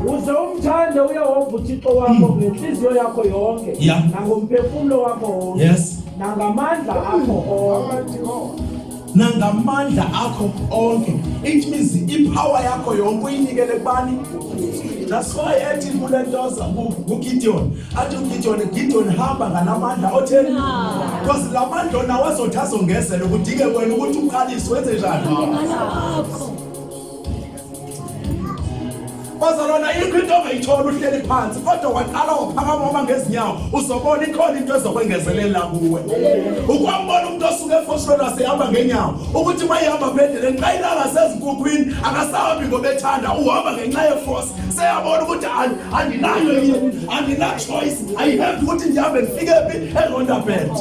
uze umthande uyehova uThixo wakho ngenhliziyo yakho yonke nangomphefumulo wakho wonke Yes. nangamandla akho onke. Nangamandla akho onke. It means ipower yakho yonke uyinikele kubani? That's why ethi kulentoza uGideon. Athi uGideon hamba nganamandla otheni? Because lamandla nawo azothaso ngezelo kudike wena ukuthi uqalise wenze njani? Bazalona ikho into ongayithola uhleli phansi kodwa waqala waphakama uma ngezinyawo uzobona ikhona into ezokwengezelela kuwe. Ukwambona umuntu osuke eFoshona sehamba ngenyawo ukuthi mayihamba phedele nxa ilanga sezikukhwini akasahambi ngoba ethanda uhamba ngenxa yeforce seyabona ukuthi andinayo yini andina choice I have ukuthi ndihambe ngifike phi eRondabet.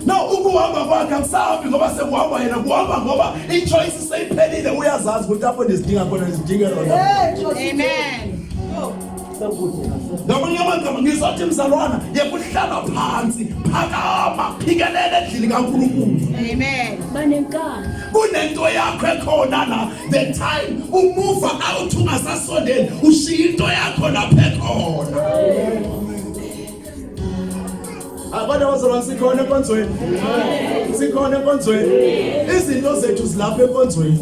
No, ukuhamba kwakhe akusahambi ngoba sekuhamba yena kuhamba ngoba ichoice seyiphelile uyazazi ukuthi apho nezidinga khona izidinga Rondabet. Amen. Ngamanye amagama ngizothi mzalwana yekuhlala phansi phakama phikelele endlini kaNkulunkulu. Amen. Banenkani. Kunento yakho ekhona la the time umove out ungasasondeli ushiya into yakho lapha ekhona. Abantu abazalwane sikhona enkonzweni. Sikhona enkonzweni. Izinto zethu zilapha enkonzweni.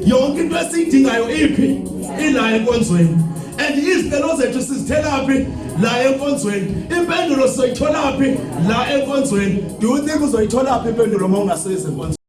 Yonke into esiyidingayo iphi? Ila enkonzweni. And izicelo zethu sizithelaphi? La enkonzweni. Impendulo sizoyitholaphi? La enkonzweni. Do you think uzoyitholaphi impendulo uma ungasezi enkonzweni?